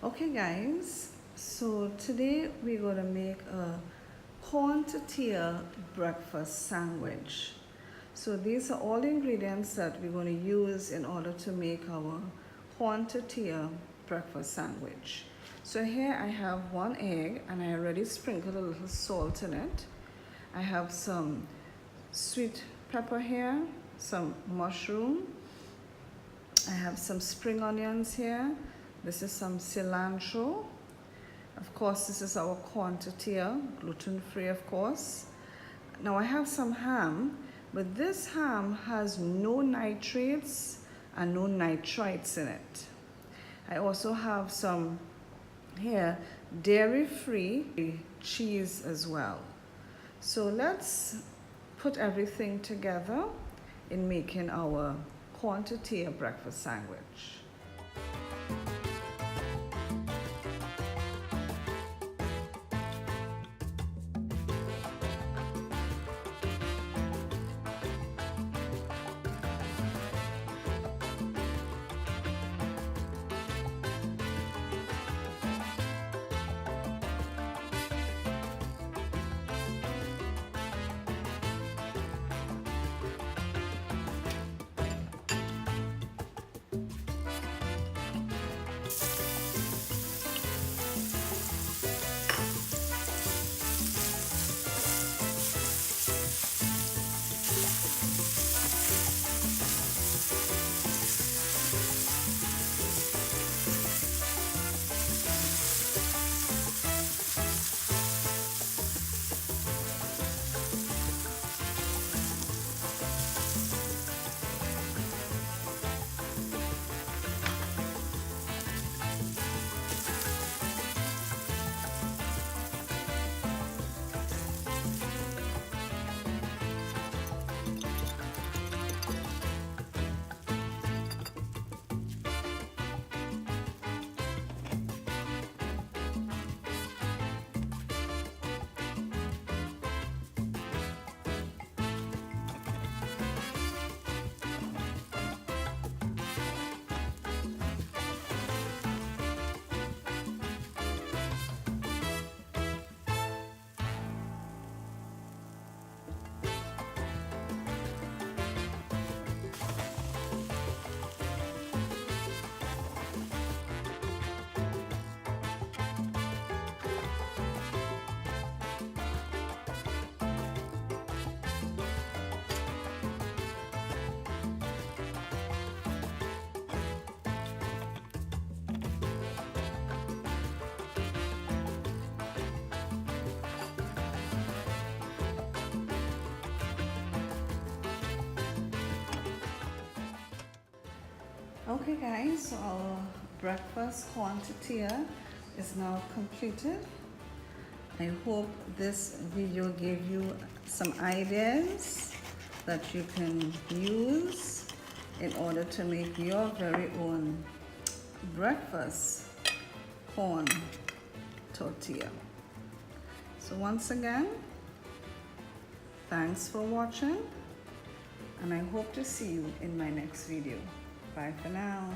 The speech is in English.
Okay guys, so today we're going to make a corn tortilla breakfast sandwich. So these are all the ingredients that we're going to use in order to make our corn tortilla breakfast sandwich. So here I have 1 egg and I already sprinkled a little salt in it. I have some sweet pepper here, some mushroom. I have some spring onions here. This is some cilantro. Of course, this is our corn tortilla, gluten-free of course. Now I have some ham, but this ham has no nitrates and no nitrites in it. I also have some here dairy-free cheese as well. So let's put everything together in making our corn tortilla breakfast sandwich. Okay guys, so our breakfast corn tortilla is now completed. I hope this video gave you some ideas that you can use in order to make your very own breakfast corn tortilla. So once again, thanks for watching and I hope to see you in my next video. Bye for now.